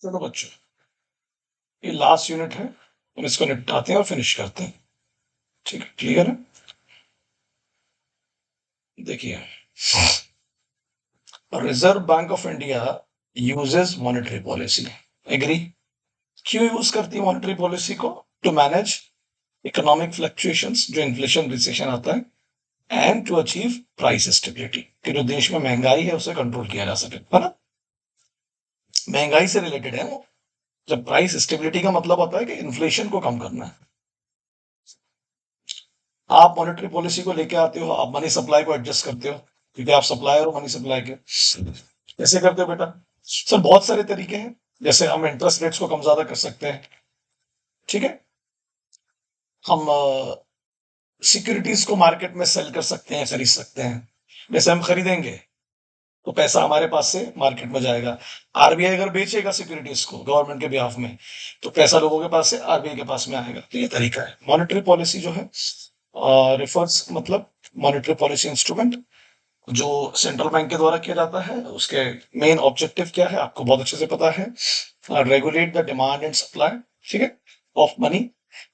चलो बच्चों, ये लास्ट यूनिट है, हम इसको निपटाते हैं और फिनिश करते हैं। ठीक है, क्लियर है? देखिए, Reserve Bank of India uses monetary policy. Agree? क्यों यूज करती है मॉनेटरी पॉलिसी को? टू मैनेज इकोनॉमिक फ्लक्चुएशंस, जो इन्फ्लेशन रिसेशन आता है, and to achieve price stability, कि जो देश में महंगाई है उसे कंट्रोल किया जा सके, है ना? महंगाई से रिलेटेड है वो। जब प्राइस स्टेबिलिटी का मतलब होता है कि इन्फ्लेशन को कम करना है। आप मॉनेटरी पॉलिसी को लेके आते हो, आप मनी सप्लाई को एडजस्ट करते हो, क्योंकि आप सप्लायर हो मनी सप्लाई के। कैसे करते हो बेटा? सर बहुत सारे तरीके हैं, जैसे हम इंटरेस्ट रेट्स को कम ज्यादा कर सकते हैं। ठीक है, हम सिक्योरिटीज को मार्केट में सेल कर सकते हैं, खरीद सकते हैं। जैसे हम खरीदेंगे तो पैसा हमारे पास से मार्केट में जाएगा। आरबीआई अगर बेचेगा सिक्योरिटीज को गवर्नमेंट के बिहाफ में, तो पैसा लोगों के पास से आरबीआई के पास में आएगा। तो ये तरीका है। मॉनेटरी पॉलिसी जो है रिफर्स मतलब मॉनेटरी पॉलिसी इंस्ट्रूमेंट जो सेंट्रल बैंक के द्वारा किया जाता है। उसके मेन ऑब्जेक्टिव क्या है आपको बहुत अच्छे से पता है। Regulate the demand and supply, ठीक है, of money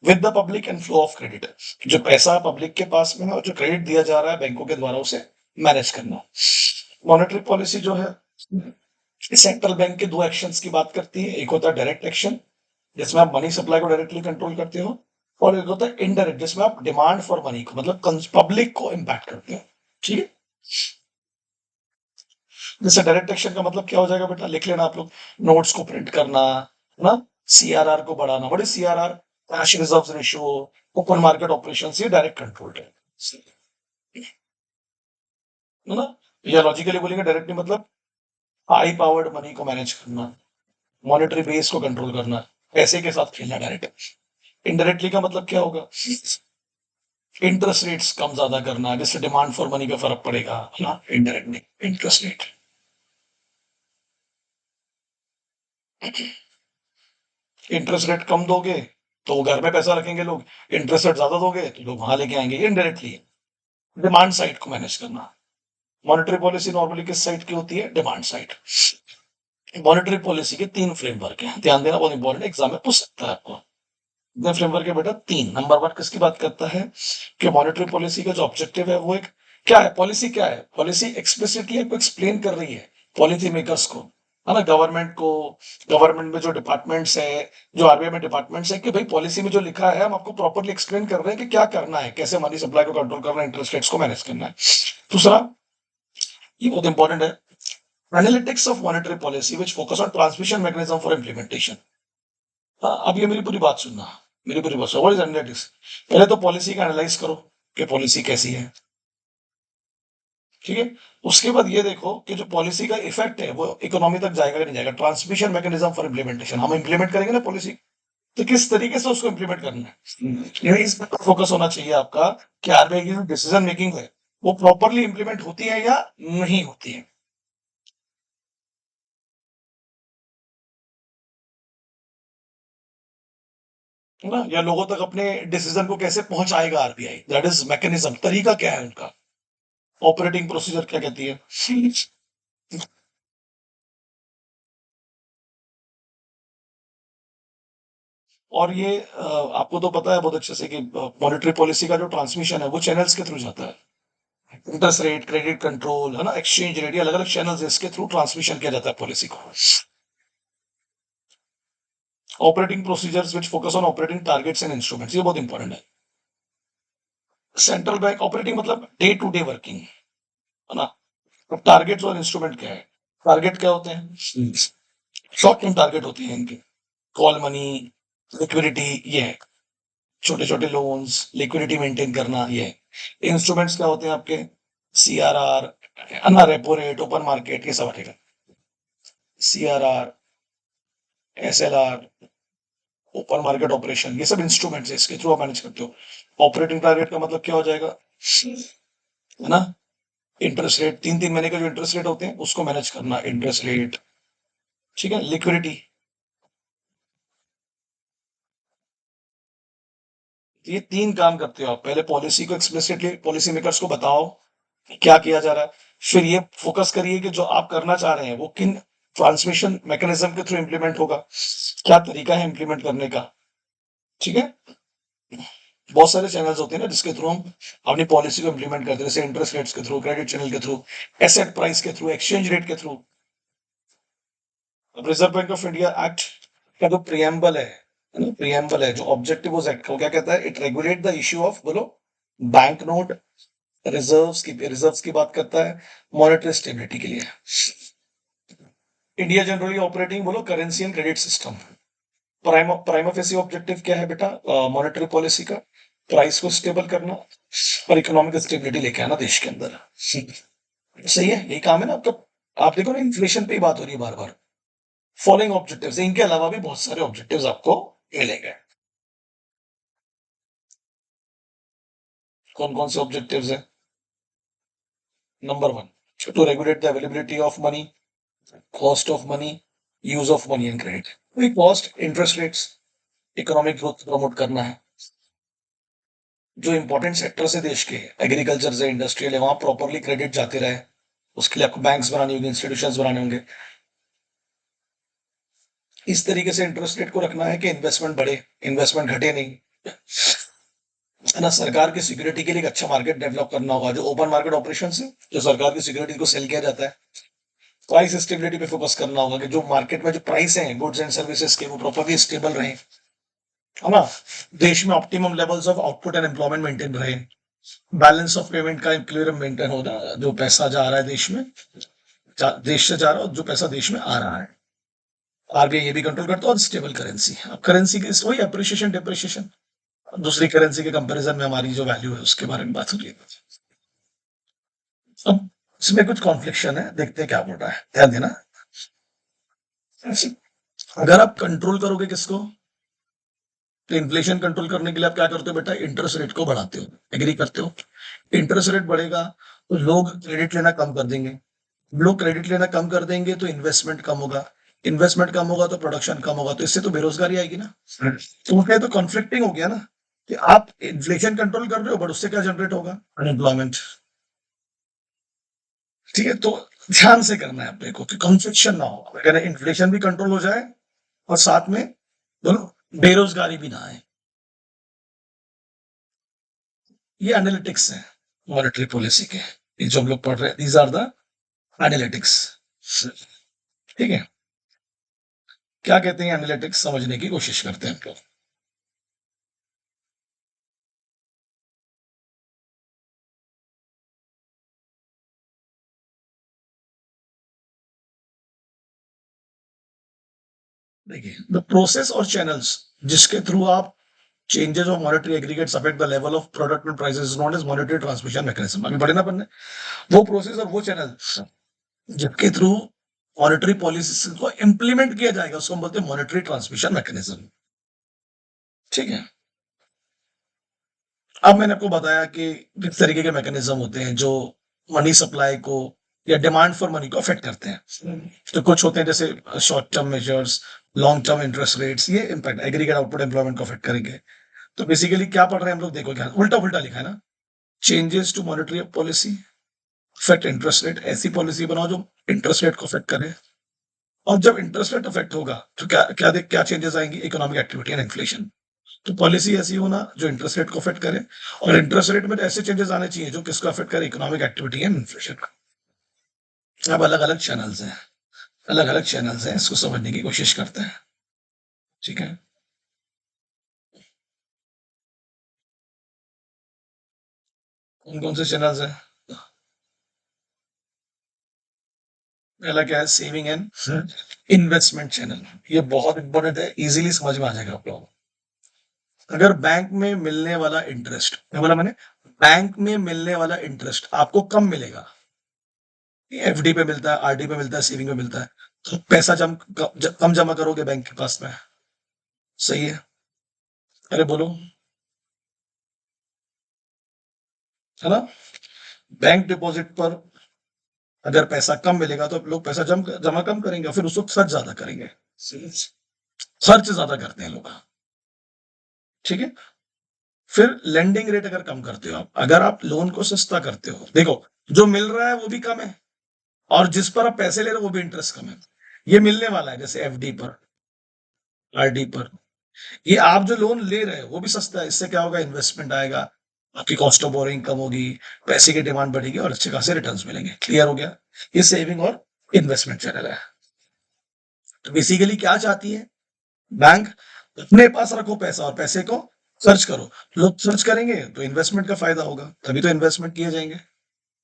with the public and flow of credit. जो पैसा पब्लिक के पास में है और जो क्रेडिट दिया जा रहा है बैंकों के द्वारा, उसे मैनेज करना। मॉनेटरी पॉलिसी जो है सेंट्रल बैंक के दो एक्शंस की बात करती है। एक होता है डायरेक्ट एक्शन, जिसमें आप मनी सप्लाई को डायरेक्टली कंट्रोल करते हो, और एक होता है इनडायरेक्ट, जिसमें आप डिमांड फॉर मनी को मतलब पब्लिक को इम्पैक्ट करते हो। ठीक है, जैसे डायरेक्ट एक्शन का मतलब क्या हो जाएगा बेटा, लिख लेना आप लोग। नोट्स को प्रिंट करना, है ना? सीआरआर को बढ़ाना। What is CRR? Cash reserve ratio, open market operation, ये डायरेक्ट कंट्रोल है ना? या लॉजिकली बोलेंगे डायरेक्टली मतलब हाई पावर्ड मनी को मैनेज करना, मॉनेटरी बेस को कंट्रोल करना, पैसे के साथ खेलना डायरेक्ट। इनडायरेक्टली का मतलब क्या होगा? इंटरेस्ट रेट्स कम ज्यादा करना, जिससे डिमांड फॉर मनी पे फर्क पड़ेगा, है ना? Indirectly interest rate. Interest rate कम दोगे तो घर में पैसा रखेंगे लोग, इंटरेस्ट रेट ज्यादा दोगे तो लोग वहां लेके आएंगे। इनडायरेक्टली डिमांड साइड को मैनेज करना। मॉनेटरी पॉलिसी नॉर्मली किस साइड की होती है? Demand side. मॉनेटरी पॉलिसी के तीन फ्रेमवर्क हैं, ध्यान देना, बहुत इंपॉर्टेंट, एग्जाम में पूछ सकता है आपको। कितने फ्रेमवर्क है बेटा? तीन। नंबर वन किसकी बात करता है कि मॉनेटरी पॉलिसी का जो ऑब्जेक्टिव है वो एक क्या है? पॉलिसी क्या है? पॉलिसी एक्सप्लिसिटली आपको एक्सप्लेन कर रही है पॉलिसी मेकर्स को, है ना, गवर्नमेंट को। गवर्नमेंट में जो डिपार्टमेंट्स है, जो आरबीआई में डिपार्टमेंट्स है, कि भाई पॉलिसी में जो लिखा है हम आपको प्रॉपर्ली एक्सप्लेन कर रहे हैं कि क्या करना है, कैसे मनी सप्लाई को कंट्रोल करना है, इंटरेस्ट रेट्स को मैनेज करना है। दूसरा, ये बहुत इंपॉर्टेंट है, analytics of monetary policy which focus on transmission mechanism for implementation. हाँ, अब ये मेरी पूरी बात सुनना, मेरी पूरी बात सुनो। What is analytics? पहले तो पॉलिसी का एनालाइज करो कि पॉलिसी कैसी है, ठीक है। उसके बाद ये देखो कि जो पॉलिसी का इफेक्ट है वो इकोनॉमी तक जाएगा कि नहीं जाएगा। ट्रांसमिशन मैकेनिज्म फॉर इम्प्लीमेंटेशन, हम इम्प्लीमेंट करेंगे ना पॉलिसी, तो किस तरीके से उसको इम्प्लीमेंट करना है, यही इस पर फोकस होना चाहिए आपका, कि आरबीआई की जो डिसीजन मेकिंग है वो प्रॉपरली इंप्लीमेंट होती है या नहीं होती है ना? या लोगों तक अपने डिसीजन को कैसे पहुंचाएगा आरबीआई, दैट इज मैकेनिज्म, तरीका क्या है उनका, ऑपरेटिंग प्रोसीजर क्या कहती है। और ये आपको तो पता है बहुत अच्छे से कि मॉनेटरी पॉलिसी का जो ट्रांसमिशन है वो चैनल्स के थ्रू जाता है। इंटरेस्ट रेट, क्रेडिट कंट्रोल, है ना, एक्सचेंज रेट, ये अलग अलग चैनल्स इसके थ्रू ट्रांसमिशन किया जाता है पॉलिसी को। Operating procedures which focus on operating targets and instruments, ये बहुत इंपॉर्टेंट है। सेंट्रल बैंक ऑपरेटिंग मतलब डे टू डे वर्किंग, है ना? अब टारगेट्स और इंस्ट्रूमेंट क्या है? टारगेट क्या होते हैं? शॉर्ट टर्म टारगेट होते हैं इनके, कॉल मनी, लिक्विडिटी, ये है। छोटे छोटे लोन्स, लिक्विडिटी मेंटेन करना, ये है। इंस्ट्रूमेंट्स क्या होते हैं आपके? सीआरआर, ना, रेपो रेट, ओपन मार्केट, ये सब हटेगा। CRR, SLR, open market operation, ये सब इंस्ट्रूमेंट्स है, इसके थ्रू आप मैनेज करते हो। ऑपरेटिंग टारगेट का मतलब क्या हो जाएगा, है ना? इंटरेस्ट रेट, 3 3 महीने का जो इंटरेस्ट रेट होते हैं उसको मैनेज करना, इंटरेस्ट रेट, ठीक है। लिक्विडिटी, ये तीन काम करते हो आप। पहले पॉलिसी को एक्सप्लिसिटली पॉलिसी मेकर्स को बताओ कि क्या किया जा रहा है, फिर ये फोकस करिए कि जो आप करना चाह रहे हैं वो किन ट्रांसमिशन मैकेनिज्म के थ्रू इंप्लीमेंट होगा, क्या तरीका है इंप्लीमेंट करने का, ठीक है। बहुत सारे चैनल्स होते हैं ना जिसके थ्रू हम अपनी पॉलिसी को इंप्लीमेंट करते हैं, जैसे इंटरेस्ट रेट्स के थ्रू, क्रेडिट चैनल के थ्रू, एसेट प्राइस के थ्रू, एक्सचेंज रेट के थ्रू। अब reserve Bank of India act का जो प्रियम्बल है, प्रियम्बल है जो ऑब्जेक्टिव उस एक्ट का, क्या कहता है, it regulate the issue of, बोलो, बैंक नोट, रिजर्व्स की बात करता है मॉनेटरी स्टेबिलिटी के लिए। इंडिया जनरली ऑपरेटिंग, बोलो, currency and credit system. Prima facie objective क्या है बेटा मॉनेटरी पॉलिसी का, प्राइस को स्टेबल करना और इकोनॉमिक स्टेबिलिटी लेके आना देश के अंदर। सही है, यही काम है ना आपका। आप देखो ना, इन्फ्लेशन पे ही बात हो रही है बार बार। फॉलोइंग ऑब्जेक्टिव्स, इनके अलावा भी बहुत सारे ऑब्जेक्टिव्स आपको मिलेंगे। कौन कौन से ऑब्जेक्टिव्स हैं? Number 1, to regulate the availability of money, cost of money, use of money and credit. वही cost, interest rates, economic growth promote करना है। जो इंपॉर्टेंट सेक्टर्स है देश के, एग्रीकल्चर से इंडस्ट्रियल है, वहां प्रॉपरली क्रेडिट जाते रहे, उसके लिए आपको बैंक्स बनानी होंगे, इंस्टीट्यूशंस बनाने होंगे। इस तरीके से इंटरेस्ट रेट को रखना है कि इन्वेस्टमेंट बढ़े, इन्वेस्टमेंट घटे नहीं, है ना। सरकार की सिक्योरिटी के लिए एक अच्छा मार्केट डेवलप करना होगा, जो ओपन मार्केट ऑपरेशन है, जो सरकार की सिक्योरिटी को सेल किया जाता है। प्राइस स्टेबिलिटी पे फोकस करना होगा कि जो मार्केट में जो प्राइस है गुड्स एंड सर्विसेज के, वो प्रॉपरली स्टेबल रहे, है ना। देश में optimum levels of output and employment maintain रहे, बैलेंस ऑफ पेमेंट का इक्विलिब्रियम मेंटेन होना, जो पैसा जा रहा है देश में, देश से जा रहा है, और जो पैसा देश में आ रहा है, आरबीआई ये भी कंट्रोल करता है। और स्टेबल करेंसी, अब करेंसी की वही अप्रिशिएशन डिप्रिशिएशन, दूसरी करेंसी के कंपैरिजन में हमारी जो वैल्यू है उसके बारे में बात हो रही है। अब इसमें कुछ कॉन्फ्लिक्शन है, देखते हैं क्या बोल रहा है, ध्यान देना। अगर आप कंट्रोल करोगे किसको, तो इन्फ्लेशन कंट्रोल करने के लिए आप क्या करते हो बेटा, इंटरेस्ट रेट को बढ़ाते हो, एग्री करते हो। इंटरेस्ट रेट बढ़ेगा तो लोग क्रेडिट लेना कम कर देंगे, लोग क्रेडिट लेना कम कर देंगे तो इन्वेस्टमेंट कम होगा, इन्वेस्टमेंट कम होगा तो प्रोडक्शन कम होगा, तो इससे तो बेरोजगारी आएगी ना। तो उसमें तो कॉन्फ्लिक्टिंग हो गया ना, कि आप इन्फ्लेशन कंट्रोल कर रहे हो बट उससे क्या जनरेट होगा, अनएम्प्लॉयमेंट। ठीक है, तो ध्यान से करना है अपने को कि कॉन्फ्लिक्शन ना हो, अगर इन्फ्लेशन भी कंट्रोल हो जाए और साथ में दोनों बेरोजगारी भी ना आए। ये एनालिटिक्स है मॉनेटरी पॉलिसी के, ये जो हम लोग पढ़ रहे हैं, दीज आर द एनालिटिक्स। ठीक है, क्या कहते हैं एनालिटिक्स, समझने की कोशिश करते हैं हम लोग। देखिए, द प्रोसेस और चैनल्स जिसके थ्रू आप changes of monetary aggregates affect the level of product and prices is known as monetary transmission mechanism. अभी पढ़े ना अपन ने, वो प्रोसेस और वो चैनल जिसके थ्रू मॉनेटरी पॉलिसी को इंप्लीमेंट किया जाएगा उसको हम बोलते हैं मॉनेटरी ट्रांसमिशन मैकेनिज्म। ठीक है, अब मैंने आपको बताया कि किस तरीके के मैकेनिज्म होते हैं जो मनी सप्लाई को या डिमांड फॉर मनी को अफेक्ट करते हैं। तो कुछ होते हैं जैसे short term measures, long term interest rates, ये इम्पैक्ट एग्रीगेट आउटपुट एम्प्लॉयमेंट को अफेक्ट करेंगे। तो बेसिकली क्या पढ़ रहे हैं हम लोग, देखो क्या उल्टा उल्टा लिखा है ना, changes to monetary policy affect interest rate, ऐसी पॉलिसी बनाओ जो इंटरेस्ट रेट को अफेक्ट करे। और जब इंटरेस्ट रेट अफेक्ट होगा तो क्या क्या क्या चेंजेस आएंगी, इकोनॉमिक एक्टिविटी एंड इन्फ्लेशन। तो पॉलिसी ऐसी होना जो इंटरेस्ट रेट को अफेक्ट करे, और इंटरेस्ट रेट में ऐसे चेंजेस आने चाहिए जो किसको अफेक्ट करे, इकोनॉमिक एक्टिविटी एंड इन्फ्लेशन। अब अलग अलग चैनल्स हैं, अलग अलग चैनल्स हैं, इसको समझने की कोशिश करते हैं। ठीक है, कौन कौन से चैनल्स हैं? पहला क्या है, सेविंग एंड इन्वेस्टमेंट चैनल। ये बहुत इंपॉर्टेंट है, इजीली समझ में आ जाएगा आप लोगों को। अगर बैंक में मिलने वाला इंटरेस्ट, क्या बोला मैंने, बैंक में मिलने वाला इंटरेस्ट आपको कम मिलेगा, एफडी पे मिलता है, आरडी पे मिलता है, सेविंग पे मिलता है, तो पैसा कम जमा करोगे बैंक के पास में। सही है, अरे बोलो, है ना। बैंक डिपॉजिट पर अगर पैसा कम मिलेगा तो लोग पैसा जमा कम करेंगे, फिर उसको खर्च ज्यादा करेंगे, खर्च ज्यादा करते हैं लोग। ठीक है, फिर लेंडिंग रेट अगर कम करते हो आप, अगर आप लोन को सस्ता करते हो, देखो जो मिल रहा है वो भी कम है और जिस पर आप पैसे ले रहे हो वो भी इंटरेस्ट कम है, ये मिलने वाला है, जैसे एफडी पर, आरडी पर। ये आप जो लोन ले रहे हो वो भी सस्ता है, इससे क्या होगा, इन्वेस्टमेंट आएगा, आपकी कॉस्ट ऑफ बोरिंग कम होगी, पैसे की डिमांड बढ़ेगी और अच्छे खासे रिटर्न्स मिलेंगे। क्लियर हो गया? ये सेविंग और इन्वेस्टमेंट चैनल है। तो बेसिकली क्या चाहती है बैंक? अपने पास रखो पैसा और पैसे को खर्च करो। लोग खर्च करेंगे तो इन्वेस्टमेंट का फायदा होगा, तभी तो इन्वेस्टमेंट किए जाएंगे।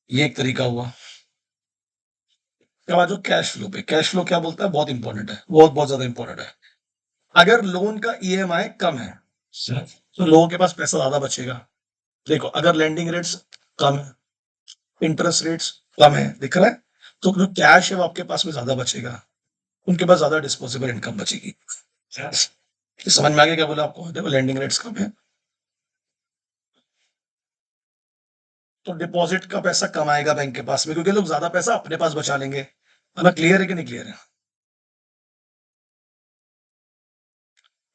ये एक तरीका हुआ। क्या बात जो कैश फ्लो पे, कैश फ्लो क्या बोलता है, बहुत इंपॉर्टेंट है, बहुत बहुत ज्यादा इंपॉर्टेंट है। अगर लोन का ईएमआई कम है तो लोगों के पास पैसा ज्यादा बचेगा। देखो, अगर लेंडिंग रेट्स कम है, इंटरेस्ट रेट्स कम है, दिख रहा है, तो जो कैश है वो आपके पास में ज्यादा बचेगा, उनके पास ज्यादा डिस्पोजेबल इनकम बचेगी। ये समझ में आ गया क्या बोला आपको? देखो, लेंडिंग रेट्स कम है तो डिपॉजिट का पैसा कम आएगा बैंक के पास में, क्योंकि लोग ज्यादा पैसा अपने पास बचा लेंगे। है ना? क्लियर है कि नहीं क्लियर है?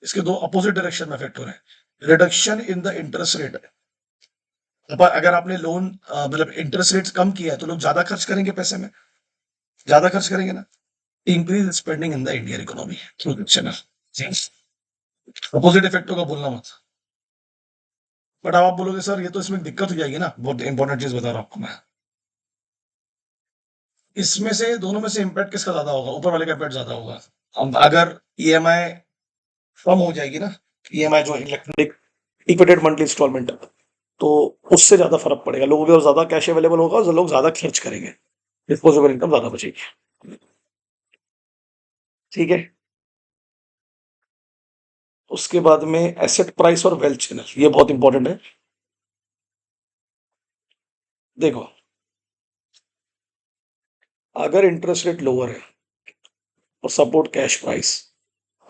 इसके दो अपोजिट डायरेक्शन में इफेक्ट हो रहे हैं। Reduction in the interest rate, अगर आपने लोन मतलब इंटरेस्ट रेट कम किया है तो लोग ज्यादा खर्च करेंगे, पैसे में ज्यादा खर्च करेंगे ना। Increase spending in the Indian economy through channel. Opposite effect होगा, बोलना मत। बट अब आप बोलोगे सर ये तो इसमें दिक्कत हो जाएगी ना, बहुत इंपॉर्टेंट चीज बता रहा हूं आपको मैं। इसमें से दोनों में से इम्पैक्ट किसका ज्यादा होगा? ऊपर वाले का इम्पैक्ट ज्यादा होगा। अब अगर ईएमआई कम हो जाएगी ना, ईएमआई जो इलेक्ट्रॉनिक इक्विटेड मंथली इंस्टॉलमेंट, तो उससे ज्यादा फर्क पड़ेगा, लोगों के पास ज्यादा कैश अवेलेबल होगा, जो लोग ज्यादा खर्च करेंगे, डिस्पोजेबल इनकम ज्यादा बचेगी। ठीक है। उसके बाद में एसेट प्राइस और वेल्थ चैनल, ये बहुत इंपॉर्टेंट है। देखो, अगर इंटरेस्ट रेट लोअर है और support cash price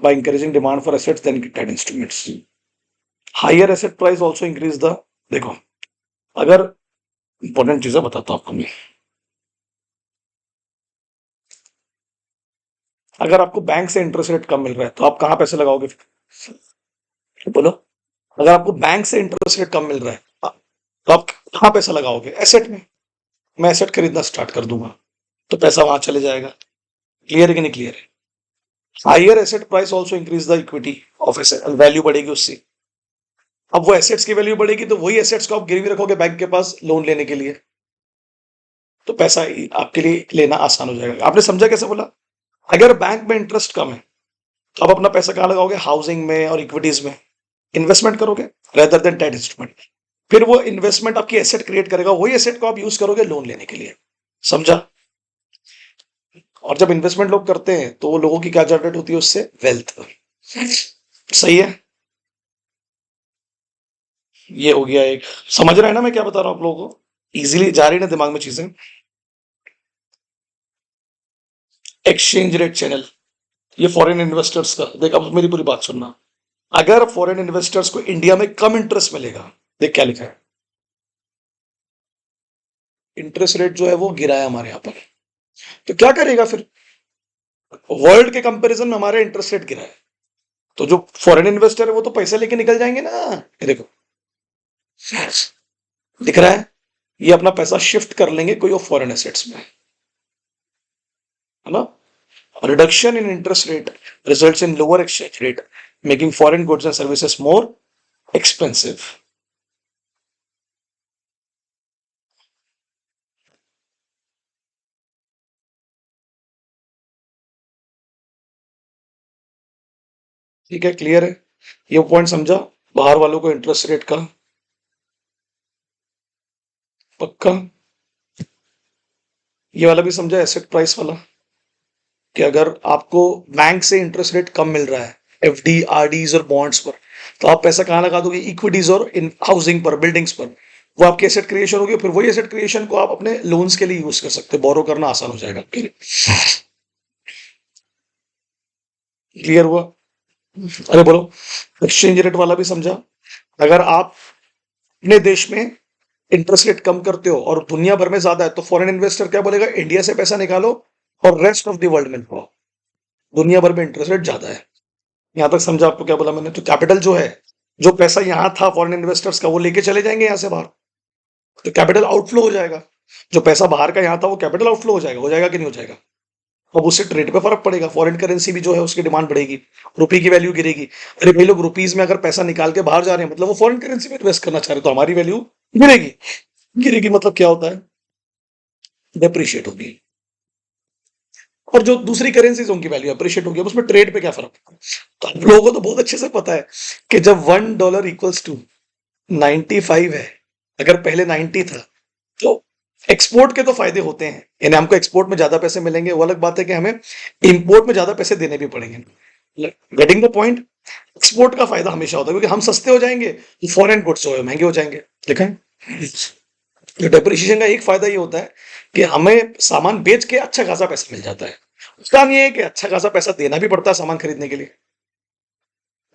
by encouraging demand for assets than debt instruments. Higher asset price also increase the, देखो, अगर इंपॉर्टेंट चीजें बताता हूं आपको मैं। अगर आपको बैंक से इंटरेस्ट रेट कम मिल रहा है तो आप कहां पैसे लगाओगे? बोलो। अगर आपको बैंक से इंटरेस्ट रेट कम मिल रहा है तो आप कहां पैसा लगाओगे? एसेट में। मैं एसेट खरीदना स्टार्ट कर दूंगा तो पैसा वहां चले जाएगा। क्लियर है कि नहीं क्लियर है? Higher asset price also increase the equity of asset, value बढ़ेगी उससे। अब वो एसेट्स की वैल्यू बढ़ेगी तो वही एसेट्स को आप गिरवी रखोगे बैंक के पास लोन लेने के लिए, तो पैसा आपके लिए लेना आसान हो जाएगा। आपने समझा कैसे बोला? अगर बैंक में इंटरेस्ट कम है तो आप अपना पैसा कहां लगाओगे? हाउसिंग में और इक्विटीज में इन्वेस्टमेंट करोगे, रेदर देन डेट इंस्ट्रूमेंट। फिर वो इन्वेस्टमेंट आपकी एसेट क्रिएट करेगा, वही एसेट को आप यूज करोगे लोन लेने के लिए। समझा? और जब इन्वेस्टमेंट लोग करते हैं तो वो लोगों की क्या जनरेट होती है उससे? वेल्थ। सही है? ये हो गया एक। समझ रहे हैं ना मैं क्या बता रहा हूं आप लोगों को? इजीली जा रही ना दिमाग में चीजें? एक्सचेंज रेट चैनल, ये फॉरेन इन्वेस्टर्स का देख, अब मेरी पूरी बात सुनना। अगर फॉरेन इन्वेस्टर्स को इंडिया में कम इंटरेस्ट मिलेगा, देख क्या लिखा है, इंटरेस्ट रेट जो है वो गिरा है हमारे यहाँ पर, तो क्या करेगा फिर? वर्ल्ड के कंपैरिजन में हमारे इंटरेस्ट रेट गिरा है, तो जो फॉरेन इन्वेस्टर है वो तो पैसा लेके निकल जाएंगे ना। ये देखो, दिख रहा है, ये अपना पैसा शिफ्ट कर लेंगे कोई और फॉरेन एसेट्स में, है ना। Reduction in interest rate results in lower exchange rate, making foreign goods and services more expensive. ठीक है, क्लियर है? ये पॉइंट समझा बाहर वालों को इंटरेस्ट रेट का? पक्का? ये वाला भी समझा, एसेट प्राइस वाला, कि अगर आपको बैंक से इंटरेस्ट रेट कम मिल रहा है एफडी, आरडीज और बॉन्ड्स पर, तो आप पैसा कहां लगा दोगे? इक्विटीज और इन हाउसिंग पर, बिल्डिंग्स पर। वो आपकी एसेट क्रिएशन होगी, फिर वही एसेट क्रिएशन को आप अपने लोन्स के लिए यूज कर सकते हैं, बोरो करना आसान हो जाएगा आपके लिए। क्लियर हुआ? अरे बोलो। एक्सचेंज रेट वाला भी समझा? अगर आप अपने देश में इंटरेस्ट रेट कम करते हो और दुनिया भर में ज्यादा है तो फॉरेन इन्वेस्टर क्या बोलेगा? इंडिया से पैसा निकालो और रेस्ट ऑफ द वर्ल्ड में लगाओ, दुनिया भर में इंटरेस्ट रेट ज्यादा है। यहां तक समझा आपको क्या बोला मैंने? तो कैपिटल जो है, जो पैसा यहां था फॉरेन इन्वेस्टर्स का, वो लेके चले जाएंगे यहां से बाहर, तो कैपिटल आउटफ्लो हो जाएगा। जो पैसा बाहर का यहां था वो कैपिटल आउटफ्लो हो जाएगा कि नहीं हो जाएगा? अब उससे ट्रेड पे फर्क पड़ेगा, फॉरेन करेंसी भी जो है उसकी डिमांड बढ़ेगी, रुपये की वैल्यू गिरेगी। अरे भाई लोग रुपीज में अगर पैसा निकाल के बाहर जा रहे हैं मतलब वो फॉरेन करेंसी में इन्वेस्ट करना चाह रहे हैं, तो हमारी वैल्यू गिरेगी। गिरेगी मतलब क्या होता है, डेप्रिशिएट होगी। और जो दूसरी करेंसीज उनकी वैल्यू अप्रिशिएट होगी। अब उसमें ट्रेड पे क्या फर्क है? तो आप लोगों को तो बहुत अच्छे से पता है कि जब $1 इक्वल्स टू 95 है, अगर पहले 90 था, तो एक्सपोर्ट के तो फायदे होते हैं, यानी हमको एक्सपोर्ट में ज्यादा पैसे मिलेंगे। वो अलग बात है कि हमें इंपोर्ट में ज्यादा पैसे देने भी पड़ेंगे। Getting the point. एक्सपोर्ट का फायदा हमेशा होता है क्योंकि हम सस्ते हो जाएंगे, फॉरेन गुड्स जो है महंगे हो जाएंगे। देखा है, तो डेप्रिसिएशन का एक फायदा ये होता है कि हमें सामान बेच के अच्छा खासा पैसा मिल जाता है। उसका काम ये है कि अच्छा खासा पैसा देना भी पड़ता है सामान खरीदने के लिए।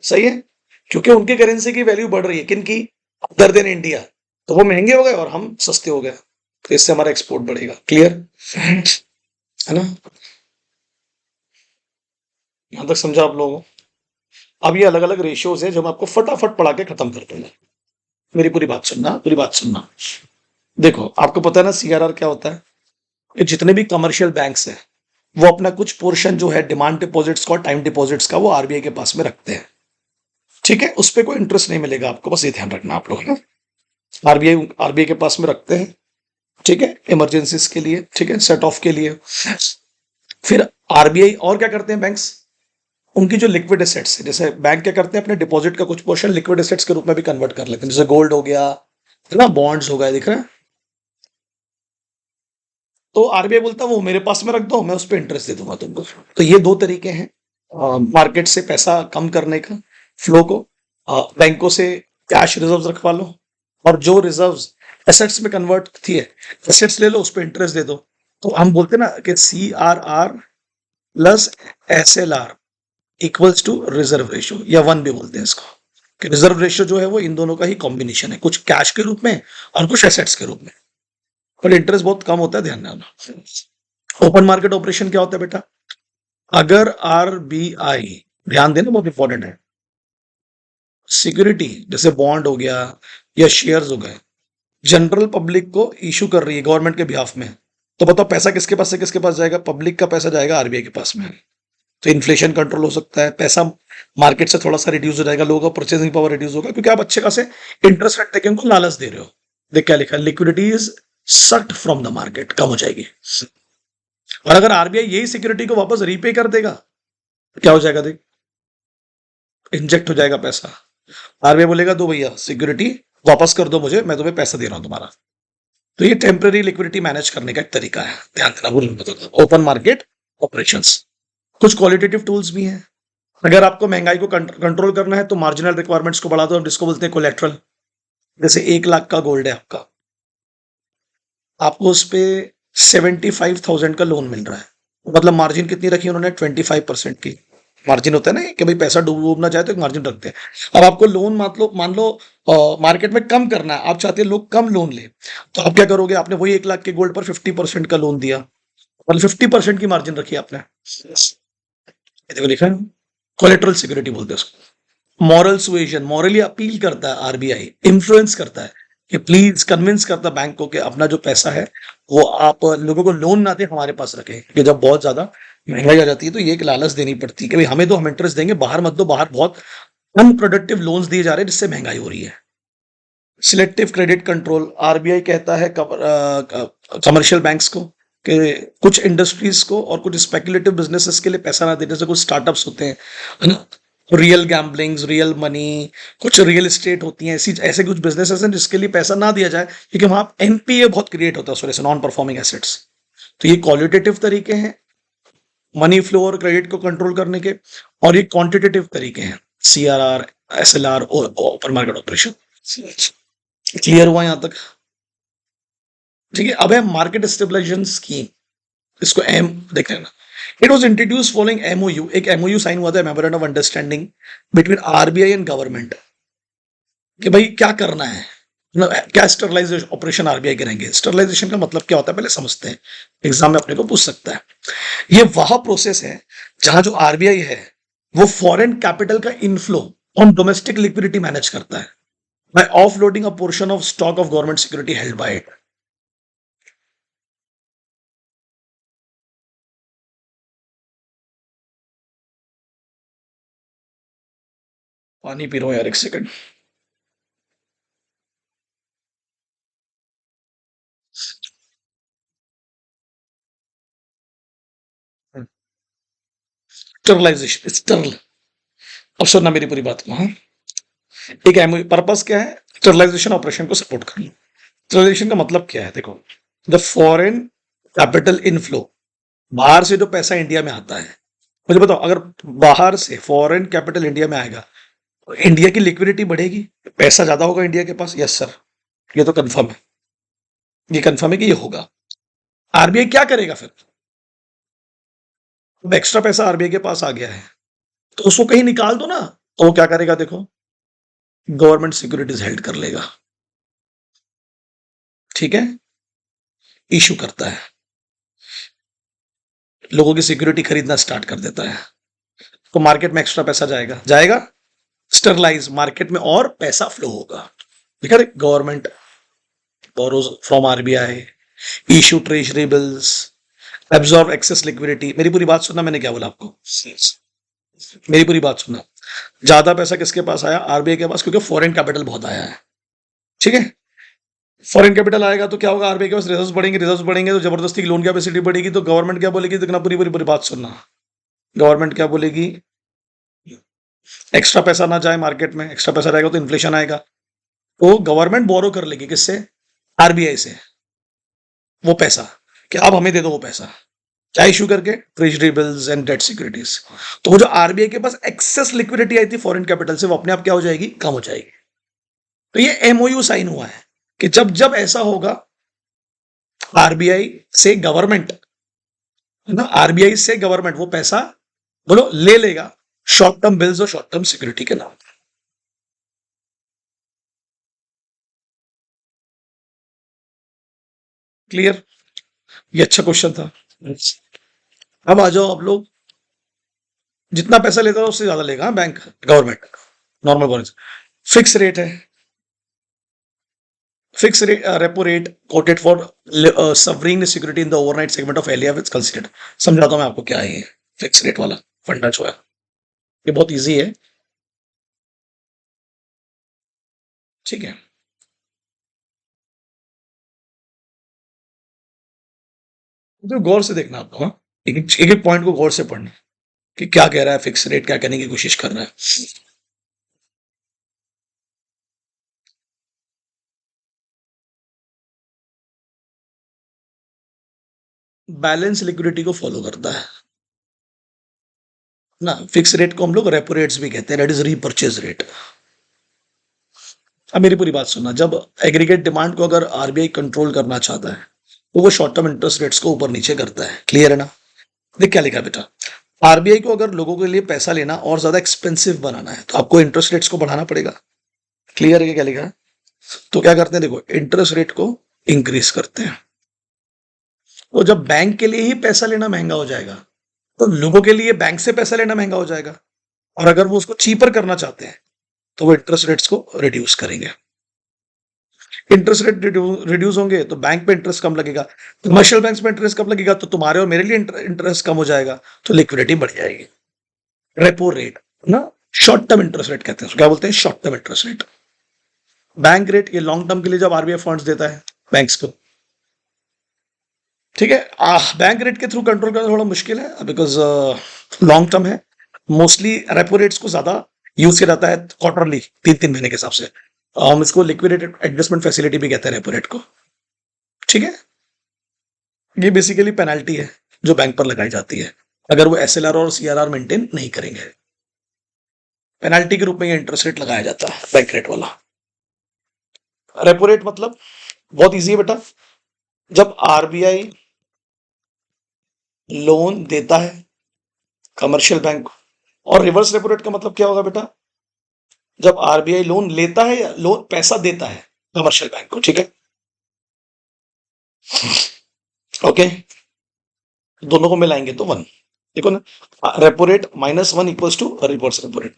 सही है, क्योंकि उनकी करेंसी की वैल्यू बढ़ रही है, किनकी? Other than India. तो वो महंगे हो गए और हम सस्ते हो गए, तो इससे हमारा एक्सपोर्ट बढ़ेगा। क्लियर है ना? यहां तक समझा आप लोगों को? अब ये अलग अलग रेशियोज है जो मैं आपको फटाफट पढ़ा के खत्म कर दूंगा। मेरी पूरी बात सुनना, पूरी बात सुनना। देखो, आपको पता है ना सीआरआर क्या होता है? कि जितने भी कमर्शियल बैंक्स हैं वो अपना कुछ पोर्शन जो है डिमांड डिपॉजिट्स का और टाइम डिपॉजिट्स का वो आरबीआई के पास में रखते हैं। ठीक है, उस पर कोई इंटरेस्ट नहीं मिलेगा आपको, बस ये ध्यान रखना आप लोग ना। आरबीआई आरबीआई के पास में रखते हैं, ठीक है, इमरजेंसीज के लिए, ठीक है, सेट ऑफ के लिए। फिर आरबीआई और क्या करते हैं बैंक्स? उनकी जो लिक्विड एसेट्स है, जैसे बैंक क्या करते हैं अपने डिपॉजिट का कुछ पोर्शन लिक्विड एसेट्स के रूप में भी कन्वर्ट कर लेते हैं, जैसे गोल्ड हो गया, है ना, बॉन्ड्स हो गए, दिख रहा है? तो आरबीआई बोलता है वो मेरे पास में रख दो, मैं उस पर इंटरेस्ट दे दूंगा तुमको। तो ये दो तरीके हैं मार्केट से पैसा कम करने का, फ्लो को। बैंकों से कैश रिजर्व्स रखवा लो, और जो रिजर्व्स एसेट्स में कन्वर्ट थी है, एसेट्स ले लो, उस पर इंटरेस्ट दे दो। तो हम बोलते हैं ना कि CRR plus SLR equals to reserve ratio, या वन भी बोलते हैं इसको। कि रिजर्व रेशियो जो है वो इन दोनों का ही कॉम्बिनेशन है, कुछ कैश के रूप में और कुछ एसेट्स के रूप में। पर इंटरेस्ट बहुत कम होता है, ध्यान रखना। ओपन मार्केट ऑपरेशन क्या होता है बेटा? अगर आरबीआई, ध्यान देना बहुत इंपॉर्टेंट है, सिक्योरिटी जैसे बॉन्ड हो गया या शेयर्स हो गए, जनरल पब्लिक को इशू कर रही है गवर्नमेंट के बिहाफ में, तो बताओ पैसा किसके पास से किसके पास जाएगा? पब्लिक का पैसा जाएगा आरबीआई के पास में। तो इन्फ्लेशन कंट्रोल हो सकता है, पैसा मार्केट से थोड़ा सा रिड्यूस हो जाएगा, लोगों का परचेसिंग पावर रिड्यूस होगा, क्योंकि आप अच्छे खासे इंटरेस्ट रेट देके उनको लालच दे रहे हो। देख क्या लिखा है, liquidity is sucked from the market, कम हो जाएगी। और अगर आरबीआई यही सिक्योरिटी को वापस रीपे कर देगा तो क्या हो जाएगा? देख, इंजेक्ट हो जाएगा पैसा। आरबीआई बोलेगा दो भैया सिक्योरिटी वापस कर दो मुझे, मैं तुम्हें पैसा दे रहा हूं तुम्हारा। तो ये टेम्पररी लिक्विडिटी मैनेज करने का एक तरीका है, ध्यान देना, भूल मत। Open market operations. कुछ क्वालिटेटिव टूल्स भी हैं। अगर आपको महंगाई को कंट्रोल करना है तो मार्जिनल रिक्वायरमेंट्स को बढ़ा दो, जिसको बोलते हैं कोलेट्रल। जैसे 1 लाख का गोल्ड है आपका, आपको उस पे 75,000 का लोन मिल रहा है, मतलब मार्जिन कितनी रखी उन्होंने? 25% की मार्जिन होता है ना कि भाई पैसा डूब ना जाए तो एक मार्जिन रखते हैं। अब आपको लोन मान लो मार्केट में कम करना है, आप चाहते हैं लोग कम लोन ले, तो आप क्या करोगे? आपने वही 1 लाख के गोल्ड पर 50% का लोन दिया, मतलब 50% की मार्जिन रखी आपने। ये देखो लिखा है, कोलेटरल सिक्योरिटी बोलते हैं उसको। मॉरल सुएजन, मॉरली अपील करता है आरबीआई, इन्फ्लुएंस करता है कि प्लीज कन्विंस करता है बैंक को कि अपना जो पैसा है वो आप लोगों को लोन ना दे, हमारे पास रखें, कि जब बहुत ज्यादा महंगाई आ जाती है तो ये एक लालच देनी पड़ती है कि भाई हमें तो हम इंटरेस्ट देंगे, बाहर मत दो, बाहर बहुत अनप्रोडक्टिव लोन्स दिए जा रहे हैं जिससे महंगाई हो रही है। सिलेक्टिव क्रेडिट कंट्रोल, आरबीआई कहता है कमर्शियल बैंक्स को कि कुछ इंडस्ट्रीज को और कुछ स्पेकुलेटिव बिजनेसेस के लिए पैसा ना दे, जैसे कुछ स्टार्टअप्स होते हैं, है ना, रियल गैम्बलिंग्स, रियल मनी, कुछ रियल एस्टेट होती हैं, ऐसी ऐसे कुछ बिजनेसेस हैं जिसके लिए पैसा ना दिया जाए, क्योंकि वहां एनपीए बहुत क्रिएट होता है उस वजह से, नॉन परफॉर्मिंग एसेट्स। तो ये क्वालिटेटिव तरीके हैं मनी फ्लो और क्रेडिट को कंट्रोल करने के, और ये क्वांटिटेटिव तरीके हैं, CRR, SLR और ओपन मार्केट ऑपरेशन। क्लियर हुआ यहां तक? ठीक है, अब है मार्केट स्टेबलाइजेशन स्कीम, इसको एम देख लेना। It was introduce following MOU, एक MOU साइन हुआ था, memorandum of understanding between RBI and government, कि भाई क्या करना है, मतलब क्या स्टरलाइजेशन ऑपरेशन आरबीआई करेंगे। स्टरलाइजेशन का मतलब क्या होता है पहले समझते हैं, एग्जाम में अपने को पूछ सकता है। ये वह प्रोसेस है जहां जो आरबीआई है वो फॉरेन कैपिटल का inflow on domestic liquidity manage करता है by offloading a portion of stock of government security held by it. पानी पी रहा हूँ यार, एक सेकंड। स्टरलाइजेशन, स्टरल, अब सुनना मेरी पूरी बात को। हाँ, एक एमओयू पर्पस क्या है? स्टरलाइजेशन ऑपरेशन को सपोर्ट करना। स्टरलाइजेशन का मतलब क्या है? देखो, द फॉरेन कैपिटल इनफ्लो, बाहर से जो पैसा इंडिया में आता है, मुझे बताओ, अगर बाहर से फॉरेन कैपिटल इंडिया में आएगा तो इंडिया की लिक्विडिटी बढ़ेगी, पैसा ज्यादा होगा इंडिया के पास। यस सर, ये तो कंफर्म है, ये कंफर्म है कि ये होगा। आरबीआई क्या करेगा फिर? अब एक्स्ट्रा पैसा आरबीआई के पास आ गया है तो उसको कहीं निकाल दो ना। तो वो क्या करेगा? देखो, गवर्नमेंट सिक्योरिटीज हेल्ड कर लेगा, ठीक है, इशू करता है, लोगों की सिक्योरिटी खरीदना स्टार्ट कर देता है, तो मार्केट में एक्स्ट्रा पैसा जाएगा, जाएगा, स्टरलाइज मार्केट में और पैसा फ्लो होगा। ठीक है, government borrows from RBI, issue treasury bills, absorb access liquidity. मेरी पूरी बात सुनना, मैंने क्या बोला आपको, मेरी पूरी बात सुनना। ज्यादा पैसा किसके पास आया? आरबीआई के पास, क्योंकि फॉरेन कैपिटल बहुत आया है, ठीक है। फॉरेन कैपिटल आएगा तो क्या होगा? आरबीआई के पास रिजर्व बढ़ेंगे, रिजर्व बढ़ेंगे तो जबरदस्ती लोन कैपेसिटी बढ़ेगी, तो गवर्नमेंट क्या बोलेगी? देखना, पूरी पूरी पूरी बात सुनना। गवर्नमेंट क्या बोलेगी? एक्स्ट्रा पैसा ना जाए मार्केट में, एक्स्ट्रा पैसा रहेगा तो इन्फ्लेशन आएगा, तो गवर्नमेंट बोरो कर लेगी, किससे? आरबीआई से, वो पैसा, कि अब हमें दे दो वो पैसा, क्या इशू करके? Treasury bills and debt securities. तो वो जो आरबीआई के पास एक्सेस लिक्विडिटी आई थी फॉरेन कैपिटल से, वो अपने आप क्या हो जाएगी? कम हो जाएगी। तो ये एमओयू साइन हुआ है कि जब जब ऐसा होगा, आरबीआई से गवर्नमेंट, है ना, आरबीआई से गवर्नमेंट वो पैसा, बोलो, ले लेगा, शॉर्ट टर्म बिल्स और शॉर्ट टर्म सिक्योरिटी के नाम। क्लियर? ये अच्छा क्वेश्चन था। अब आ जाओ आप लोग, जितना पैसा लेता है उससे ज्यादा लेगा, हाँ, bank, government, normal government. Fix rate है, fix rate, repo rate quoted for sovereign security in the overnight segment of alia which considered. समझाता हूं मैं आपको क्या है ये फिक्स रेट वाला फंडा जो है। ये बहुत इजी है, ठीक है। तो गौर से देखना आपको, हाँ, एक एक पॉइंट को गौर से पढ़ना कि क्या कह रहा है फिक्स रेट, क्या कहने की कोशिश कर रहा है। बैलेंस लिक्विडिटी को फॉलो करता है ना। फिक्स रेट को हम लोग रेपो रेट्स भी कहते हैं, दैट इज रीपर्चेज रेट। अब मेरी पूरी बात सुनना, जब एग्रीगेट डिमांड को अगर आरबीआई कंट्रोल करना चाहता है तो वो शॉर्ट टर्म इंटरेस्ट रेट्स को ऊपर नीचे करता है। क्लियर है ना? देख क्या लिखा है बेटा, आरबीआई को अगर लोगों के लिए पैसा लेना और ज्यादा एक्सपेंसिव बनाना है तो आपको इंटरेस्ट रेट्स को बढ़ाना पड़ेगा। क्लियर है? क्या लिखा है? तो क्या करते हैं, देखो, इंटरेस्ट रेट को इंक्रीज करते हैं। तो जब बैंक के लिए ही पैसा लेना महंगा हो जाएगा तो लोगों के लिए बैंक से पैसा लेना महंगा हो जाएगा, और अगर वो उसको चीपर करना चाहते हैं तो वो इंटरेस्ट रेट्स को रिड्यूस करेंगे। इंटरेस्ट रेट रिड्यूस होंगे तो बैंक पे इंटरेस्ट कम लगेगा, कमर्शियल बैंक पे इंटरेस्ट कम लगेगा तो तुम्हारे और मेरे लिए इंटरेस्ट कम हो जाएगा, तो लिक्विडिटी बढ़ जाएगी। रेपो रेट ना, शॉर्ट टर्म इंटरेस्ट रेट कहते हैं, क्या बोलते हैं? Short term interest rate. Bank rate, ये लॉन्ग टर्म के लिए जब आरबीआई फंड्स देता है बैंक्स को, ठीक है। बैंक रेट के थ्रू कंट्रोल करना थोड़ा मुश्किल है बिकॉज लॉन्ग टर्म है। मोस्टली रेपो रेट्स को ज्यादा यूज किया जाता है क्वार्टरली, 3-3 महीने के हिसाब से। हम इसको लिक्विडेटेड एडजस्टमेंट फैसिलिटी भी कहते हैं रेपो रेट को, ठीक है। ये बेसिकली पेनल्टी है जो बैंक पर लगाई जाती है अगर वो एसएलआर और सीआरआर मेंटेन नहीं करेंगे। पेनल्टी के रूप में ये इंटरेस्ट रेट लगाया जाता है, बैंक रेट वाला। रेपो रेट मतलब बहुत इजी है बेटा, जब आरबीआई लोन देता है कमर्शियल बैंक, और रिवर्स रेपो रेट का मतलब क्या होगा बेटा? जब आरबीआई लोन लेता है या लोन पैसा देता है कमर्शियल बैंक को, ठीक है, ओके, दोनों को मिलाएंगे तो 1। देखो ना, repo rate -1 equals to reverse repo rate,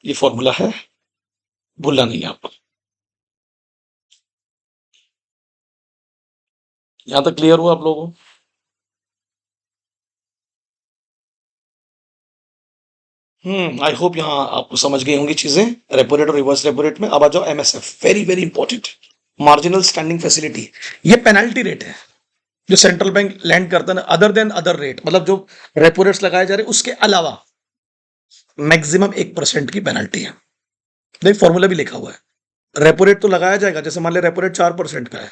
ये फॉर्मूला है, भूलना नहीं है आपको। यहां तक क्लियर हुआ आप लोगों को? आई होप यहाँ आपको समझ गई होंगी चीजें, रेपो रेट और रिवर्स रेपो रेट में। अब आ जाओ MSF, very very important, marginal standing facility. ये पेनल्टी रेट है जो सेंट्रल बैंक लैंड करता है ना, अदर देन अदर रेट, मतलब जो रेपो रेट्स लगाए जा रहे हैं उसके अलावा मैक्सिमम 1% की पेनल्टी है। देख फॉर्मूला भी लिखा हुआ है। रेपो रेट तो लगाया जाएगा, जैसे मान लिया रेपो रेट 4% का है,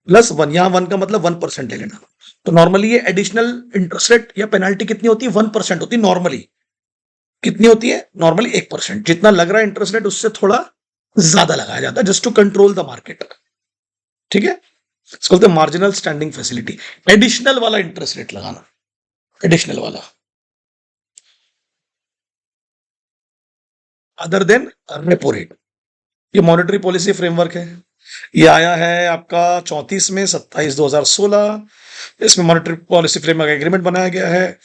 प्लस वन, यहाँ वन का मतलब 1% ले लेना। तो नॉर्मली ये एडिशनल इंटरेस्ट रेट या पेनल्टी कितनी होती है? 1% होती है नॉर्मली। कितनी होती है नॉर्मली? 1%। जितना लग रहा है इंटरेस्ट रेट उससे थोड़ा ज्यादा लगाया जाता है, just to control the market. ठीक है, इसको बोलते हैं मार्जिनल स्टैंडिंग फैसिलिटी। एडिशनल वाला इंटरेस्ट रेट लगाना, एडिशनल वाला, अदर देन रेपो रेट। ये मॉनेटरी पॉलिसी फ्रेमवर्क है, ये आया है आपका 34 में 27/2016। इसमें मॉनेटरी पॉलिसी फ्रेमवर्क एग्रीमेंट बनाया गया है।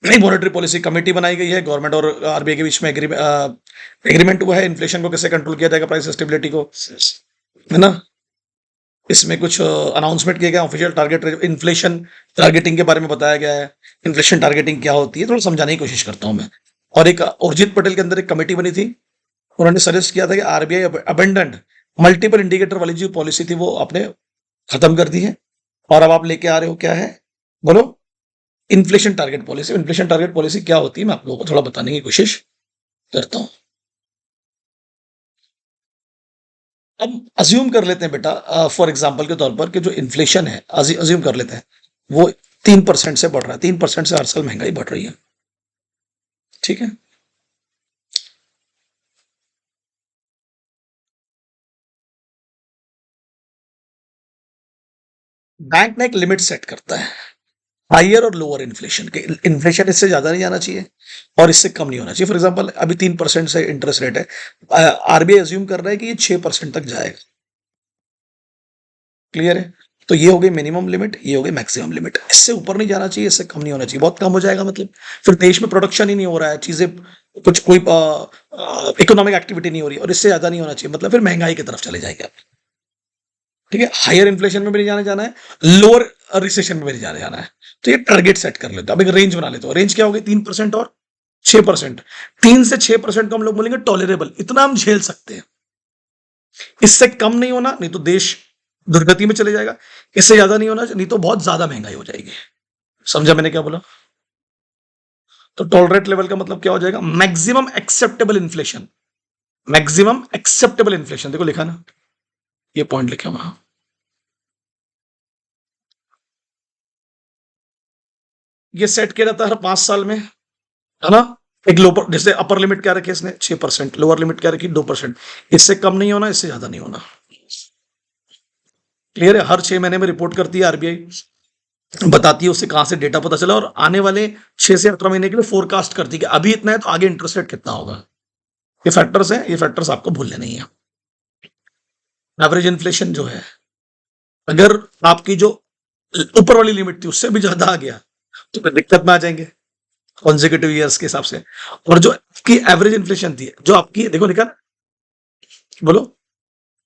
नई मॉनेटरी पॉलिसी कमेटी बनाई गई है, गवर्नमेंट और आरबीआई के बीच में एग्रीमेंट हुआ है। इन्फ्लेशन को कैसे कंट्रोल किया जाएगा, प्राइस स्टेबिलिटी को, है ना। इसमें कुछ अनाउंसमेंट किए गए, ऑफिशियल टारगेट इन्फ्लेशन टारगेटिंग के बारे में बताया गया है। इन्फ्लेशन टारगेटिंग क्या होती है थोड़ा समझाने की कोशिश करता हूं मैं। और एक उर्जित पटेल के अंदर एक कमेटी बनी थी, उन्होंने सजेस्ट किया था कि आरबीआई अबेंडेंट मल्टीपल इंडिकेटर वाली जो पॉलिसी थी वो आपने खत्म कर दी है, और अब आप लेके आ रहे हो क्या है, बोलो, inflation target policy. Inflation target policy क्या होती है मैं आप लोगों को थोड़ा बताने की कोशिश करता हूं। अब अज्यूम कर लेते हैं बेटा, फॉर एग्जाम्पल के तौर पर कि जो इन्फ्लेशन है, अज्यूम कर लेते हैं वो 3% से बढ़ रहा है, 3% से हर साल महंगाई बढ़ रही है। ठीक है, बैंक ना एक लिमिट सेट करता है हायर और लोअर इन्फ्लेशन के। इन्फ्लेशन इससे ज्यादा नहीं जाना चाहिए और इससे कम नहीं होना चाहिए। फॉर एग्जांपल अभी 3% से इंटरेस्ट रेट है, आरबीआई अज्यूम कर रहा है कि ये 6% तक जाएगा। क्लियर है, तो ये हो गई मिनिमम लिमिट, ये हो गई मैक्सिमम लिमिट। इससे ऊपर नहीं जाना चाहिए, इससे कम नहीं होना चाहिए। बहुत कम हो जाएगा मतलब फिर देश में प्रोडक्शन ही नहीं हो रहा है, चीजें कुछ कोई इकोनॉमिक एक्टिविटी नहीं हो रही, और इससे ज्यादा नहीं होना चाहिए, मतलब फिर महंगाई की तरफ चले जाएंगे आप। ठीक है, हायर इन्फ्लेशन में भी नहीं जाने जाना है, लोअर रिसेशन में भी नहीं जाने जाना है। तो ये टारगेट सेट कर लेते हैं। अब एक रेंज बना लेते हो, रेंज क्या होगी? 3% और 6%। 3 से 6% को हम लोग बोलेंगे टॉलरेबल, इतना हम झेल सकते हैं। इससे कम नहीं होना, नहीं तो देश दुर्गति में चले जाएगा। इससे ज्यादा नहीं होना, नहीं तो बहुत ज्यादा महंगाई हो जाएगी। समझा मैंने क्या बोला? तो टॉलरेट लेवल का मतलब क्या हो जाएगा? Maximum acceptable inflation. Maximum acceptable inflation देखो लिखा ना, ये पॉइंट लिखे वहां। ये सेट किया जाता है हर 5 साल में, है ना। एक लोअर, जैसे अपर लिमिट क्या रखी इसने 6%, लोअर लिमिट क्या रखी 2%। इससे कम नहीं होना, इससे ज्यादा नहीं होना। क्लियर है, हर 6 महीने में रिपोर्ट करती है आरबीआई, बताती है उससे कहां से डेटा पता चला, और आने वाले 6 से 18 महीने के लिए फोरकास्ट करती है कि अभी इतना है तो आगे इंटरेस्ट रेट कितना होगा। ये फैक्टर्स हैं, ये फैक्टर्स आपको भूलने नहीं है। एवरेज इन्फ्लेशन जो है, अगर आपकी जो ऊपर वाली लिमिट थी उससे भी ज्यादा आ गया तो फिर दिक्कत में आ जाएंगे कॉन्जिक्यूटिव ईयर्स के हिसाब से। और जो आपकी एवरेज इन्फ्लेशन थी, जो आपकी देखो लिखा ना, बोलो,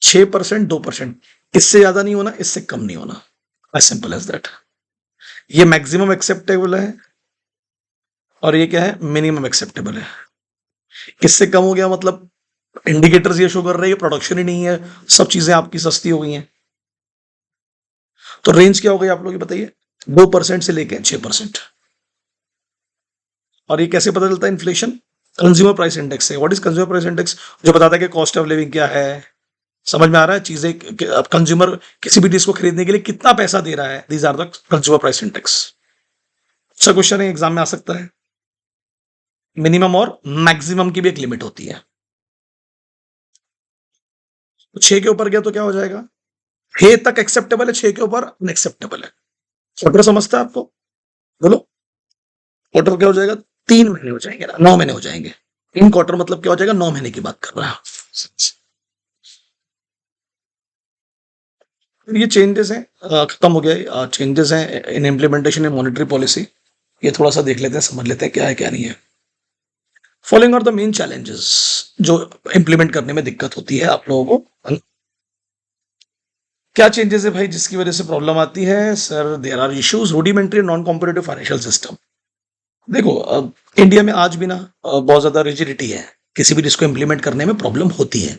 6%, 2%, इससे ज्यादा नहीं होना, इससे कम नहीं होना, एज सिंपल एज दैट। ये मैक्सिमम एक्सेप्टेबल है और ये क्या है? मिनिमम एक्सेप्टेबल है। इससे कम हो गया मतलब इंडिकेटर्स ये शो कर रहे हैं प्रोडक्शन ही नहीं है, सब चीजें आपकी सस्ती हो गई हैं। तो रेंज क्या हो गई आप लोग ये बताइए? 2% से लेके 6%। और ये कैसे पता चलता है इन्फ्लेशन? कंज्यूमर प्राइस इंडेक्स से। What is consumer price index? जो बताता है कि कॉस्ट ऑफ लिविंग क्या है। समझ में आ रहा है चीजें? कंज्यूमर किसी भी चीज को खरीदने के लिए कितना पैसा दे रहा है, these are the consumer price index. अच्छा क्वेश्चन है, एग्जाम में आ सकता है। मिनिमम और मैक्सिमम की भी एक लिमिट होती है। तो 6 के ऊपर गया तो क्या हो जाएगा? 6 तक एक्सेप्टेबल है, 6 के ऊपर अनएक्सेप्टेबल है। क्वार्टर समझता है आपको? बोलो, क्वार्टर क्या हो जाएगा? 3 महीने हो जाएंगे ना, 9 महीने हो जाएंगे। इन क्वार्टर मतलब क्या हो जाएगा? 9 महीने की बात कर रहा है। ये चेंजेस हैं, खत्म हो गया। चेंजेस हैं इन इम्प्लीमेंटेशन इन मॉनेटरी पॉलिसी। ये थोड़ा सा देख लेते हैं, समझ लेते हैं क्या है क्या नहीं है। Following are the main challenges जो इंप्लीमेंट करने में दिक्कत होती है आप लोगों को। क्या चेंजेस है भाई जिसकी वजह से प्रॉब्लम आती है? Sir there are issues, rudimentary non competitive financial system. देखो इंडिया में आज भी ना बहुत ज्यादा रिजिडिटी है, किसी भी चीज को इम्प्लीमेंट करने में प्रॉब्लम होती है।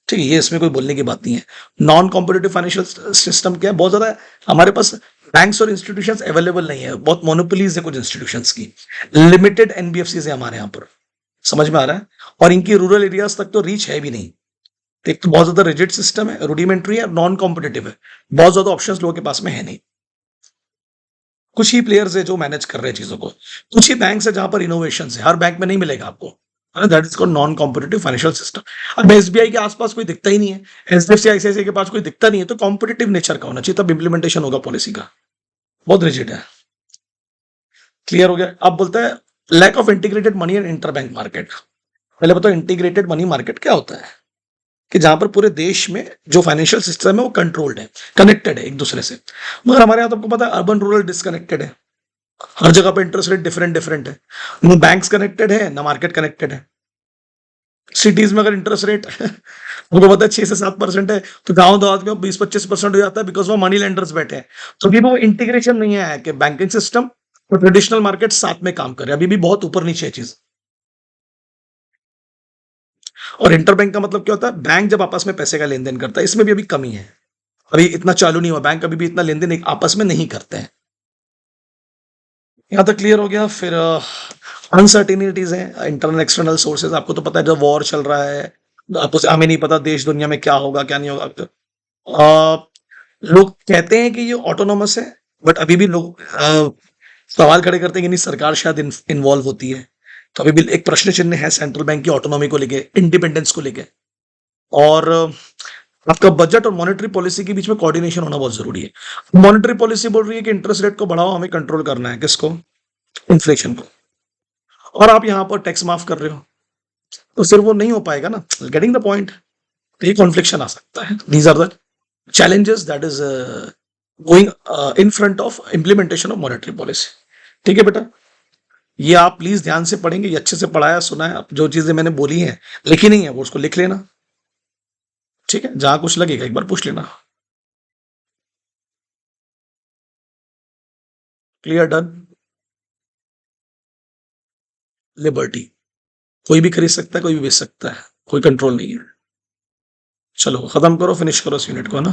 ठीक है, ये इसमें कोई बोलने की बात नहीं है। नॉन कॉम्पिटिटिव फाइनेंशियल सिस्टम क्या है, बहुत ज्यादा हमारे पास बैंक्स और इंस्टीट्यूशंस अवेलेबल नहीं है, बहुत मोनोपोलीज है कुछ इंस्टीट्यूशंस की, लिमिटेड एनबीएफसी है हमारे यहाँ पर। समझ में आ रहा है? और इनकी रूरल एरियाज तक तो रीच है भी नहीं। एक तो बहुत ज्यादा रिजिड सिस्टम है, रूडिमेंट्री है, नॉन कॉम्पिटिटिव है, बहुत ज्यादा ऑप्शंस लोगों के पास में है नहीं। कुछ ही प्लेयर्स है जो मैनेज कर रहे हैं चीजों को, कुछ ही बैंक्स है जहां पर इनोवेशन है, हर बैंक में नहीं मिलेगा आपको। That is called non competitive financial system. अब एसबीआई के आसपास कोई दिखता ही नहीं है, एचडीएफसी आईसीआईसीआई के पास कोई दिखता नहीं है, तो कॉम्पिटिटिव नेचर का होना चाहिए, तब इंप्लीमेंटेशन होगा पॉलिसी का। बहुत रिजिड है। क्लियर हो गया? अब बोलता है lack of integrated money and inter bank market. पहले बताओ इंटीग्रेटेड मनी मार्केट क्या होता है? कि जहां पर पूरे देश में जो फाइनेंशियल सिस्टम है वो कंट्रोल्ड है, कनेक्टेड है एक दूसरे से। मगर हमारे यहाँ तो आपको पता है अर्बन रूरल डिसकनेक्टेड है, हर जगह पे इंटरेस्ट रेट डिफरेंट डिफरेंट है, ना बैंक्स कनेक्टेड है ना मार्केट कनेक्टेड है। सिटीज में अगर इंटरेस्ट रेट हमको पता है 6 से 7% है, तो गांव देहात में 20-25% हो जाता है, बिकॉज वो मनी लेंडर्स बैठे हैं। तो अभी वो इंटीग्रेशन नहीं आया है कि बैंकिंग सिस्टम और ट्रेडिशनल मार्केट साथ में काम करे, अभी भी बहुत ऊपर नीचे है चीज। और इंटरबैंक का मतलब क्या होता है? बैंक जब आपस में पैसे का लेन देन करता है, इसमें भी अभी कमी है, अभी इतना चालू नहीं हुआ, बैंक अभी भी इतना लेन देन आपस में नहीं करते हैं। यहाँ तक क्लियर हो गया? फिर अनसर्टिनिटीज है, इंटरनल एक्सटर्नल सोर्सेज, आपको तो पता है जब वॉर चल रहा है, आपको हमें नहीं पता देश दुनिया में क्या होगा क्या नहीं होगा। लोग कहते हैं कि ये ऑटोनोमस है, बट अभी भी लोग सवाल खड़े करते हैं कि नहीं सरकार शायद इन्वॉल्व होती है। तो अभी भी एक प्रश्न चिन्ह है सेंट्रल बैंक की ऑटोनॉमी को लेके, इंडिपेंडेंस को लेके। और आपका बजट और मॉनेटरी पॉलिसी के बीच में कोऑर्डिनेशन होना बहुत जरूरी है। मॉनेटरी पॉलिसी बोल रही है कि इंटरेस्ट रेट को बढ़ाओ, हमें कंट्रोल करना है, किसको? इन्फ्लेशन को। और आप यहां पर टैक्स माफ कर रहे हो, तो फिर वो नहीं हो पाएगा ना। Getting the point? तो ये कॉन्फ्लिक्शन आ सकता है। These are the challenges that is going in front of implementation of monetary policy। ठीक है बेटा, ये आप प्लीज ध्यान से पढ़ेंगे, ये अच्छे से पढ़ाया सुना है, जो चीजें मैंने बोली हैं लिखी नहीं है वो उसको लिख लेना। ठीक है, जहां कुछ लगेगा एक बार पूछ लेना। क्लियर? डन? लिबर्टी, कोई भी खरीद सकता है, कोई भी बेच सकता है, कोई कंट्रोल नहीं है। चलो खत्म करो, फिनिश करो इस यूनिट को ना।